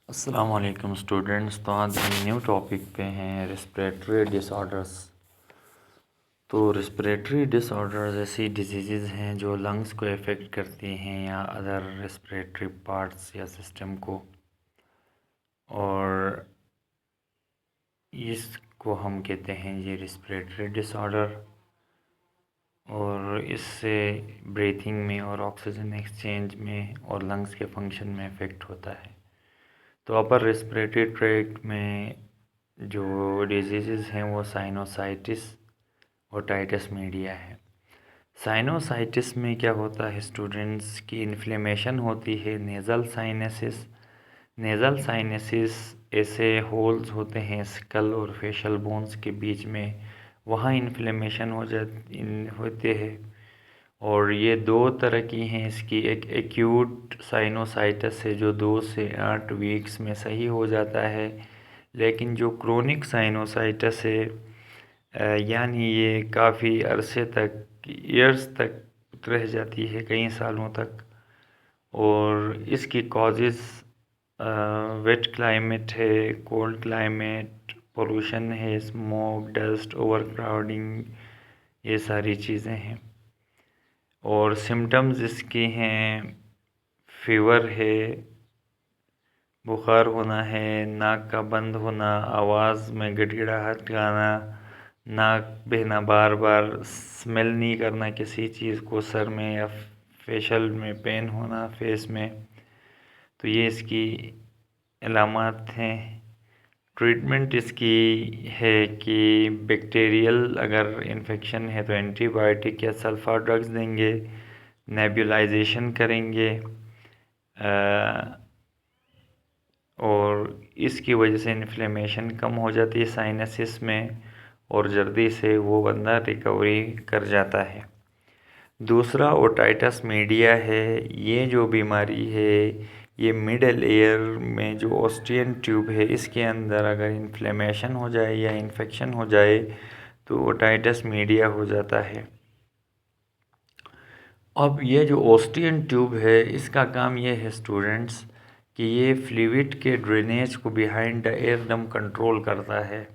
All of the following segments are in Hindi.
अस्सलाम वालेकुम स्टूडेंट्स। तो आज हम न्यू टॉपिक पे हैं रेस्पिरेटरी डिसऑर्डर्स। तो रेस्पिरेटरी डिसऑर्डर्स ऐसी डिजीज़ हैं जो लंग्स को अफेक्ट करती हैं या अदर रेस्पिरेटरी पार्ट्स या सिस्टम को, और इसको हम कहते हैं ये रेस्पिरेटरी डिसऑर्डर। और इससे ब्रीथिंग में और ऑक्सीजन एक्सचेंज में और लंग्स के फंक्शन में इफ़ेक्ट होता है। तो अपर रेस्पिरेटरी ट्रैक्ट में जो डिजीज़ हैं वो साइनोसाइटिस और टाइटस मीडिया है। साइनोसाइटिस में क्या होता है स्टूडेंट्स की इन्फ्लेमेशन होती है नेज़ल साइनसिस। नेज़ल साइनसिस ऐसे होल्स होते हैं स्कल और फेशियल बोन्स के बीच में, वहाँ इन्फ्लेमेशन होते हैं। और ये दो तरह की हैं इसकी, एक एक्यूट साइनोसाइटिस है जो 2 से 8 वीक्स में सही हो जाता है, लेकिन जो क्रोनिक साइनोसाइटिस है यानी ये काफ़ी अरसे तक, ईयर्स तक रह जाती है, कई सालों तक। और इसकी कॉजेज़ वेट क्लाइमेट है, कोल्ड क्लाइमेट, पोल्यूशन है, स्मोक, डस्ट, ओवर क्राउडिंग, ये सारी चीज़ें हैं। और सिम्टम्स इसके हैं फीवर है, बुखार होना है, नाक का बंद होना, आवाज़ में गिड़गिड़ाहट आना, नाक बहना, बार बार स्मेल नहीं करना किसी चीज़ को, सर में या फेशियल में पेन होना फेस में। तो ये इसकी अलामात हैं। ट्रीटमेंट इसकी है कि बैक्टीरियल अगर इन्फेक्शन है तो एंटीबायोटिक या सल्फा ड्रग्स देंगे, नेबुलाइजेशन करेंगे, और इसकी वजह से इन्फ्लेमेशन कम हो जाती है साइनसिस में और जल्दी से वो बंदा रिकवरी कर जाता है। दूसरा ओटाइटस मीडिया है। ये जो बीमारी है ये मिडल ईयर में जो ऑस्टियन ट्यूब है इसके अंदर अगर इन्फ्लेमेशन हो जाए या इन्फेक्शन हो जाए तो ओटाइटस मीडिया हो जाता है। अब ये जो ऑस्टियन ट्यूब है इसका काम ये है स्टूडेंट्स कि ये फ्लूइड के ड्रेनेज को बिहाइंड द एयरडम कंट्रोल करता है।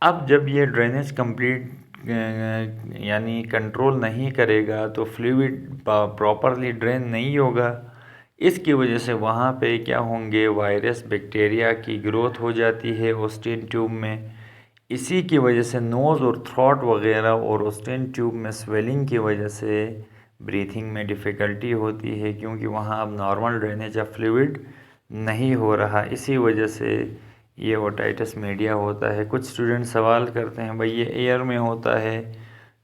अब जब ये ड्रेनेज कंप्लीट यानी कंट्रोल नहीं करेगा तो फ्लूइड प्रॉपरली ड्रेन नहीं होगा। इसकी वजह से वहाँ पे क्या होंगे, वायरस बैक्टीरिया की ग्रोथ हो जाती है ऑस्टियन ट्यूब में। इसी की वजह से नोज़ और थ्रोट वगैरह और ऑस्टियन ट्यूब में स्वेलिंग की वजह से ब्रीथिंग में डिफ़िकल्टी होती है, क्योंकि वहाँ अब नॉर्मल ड्रेनेज ऑफ फ्लूइड नहीं हो रहा। इसी वजह से ये ओटाइटस मीडिया होता है। कुछ स्टूडेंट सवाल करते हैं भाई ये एयर में होता है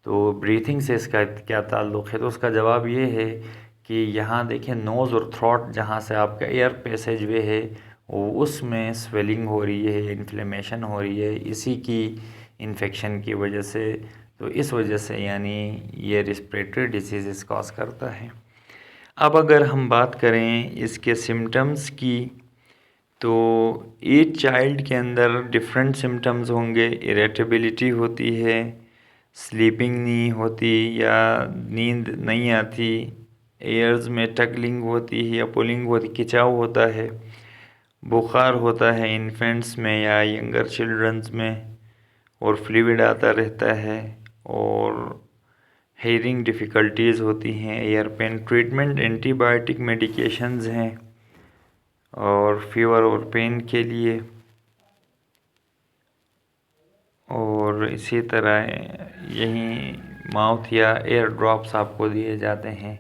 तो ब्रीथिंग से इसका क्या ताल्लुक़ है। तो उसका जवाब ये है कि यहाँ देखें नोज़ और थ्रोट जहाँ से आपका एयर पैसेज वे है उसमें स्वेलिंग हो रही है, इन्फ्लेमेशन हो रही है इसी की इन्फेक्शन की वजह से। तो इस वजह से यानी ये रेस्पिरेटरी डिसीज़ कॉज करता है। अब अगर हम बात करें इसके सिम्टम्स की तो ईच चाइल्ड के अंदर डिफरेंट सिम्टम्स होंगे। इरिटेबिलिटी होती है, स्लीपिंग नहीं होती या नींद नहीं आती, एयर्स में टकलिंग होती है या पुलिंग होती, खिंचाव होता है, बुखार होता है इन्फेंट्स में या यंगर चिल्ड्रंस में, और फ्लूइड आता रहता है, और हेयरिंग डिफ़िकल्टीज़ होती हैं, ear pain. Treatment antibiotic medications हैं और फीवर और पेन के लिए, और इसी तरह यही माउथ या एयर ड्रॉप्स आपको दिए जाते हैं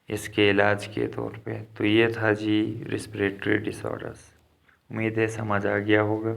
इसके इलाज के तौर पे। तो ये था जी रेस्पिरेटरी डिसऑर्डर्स। उम्मीद है समझ आ गया होगा।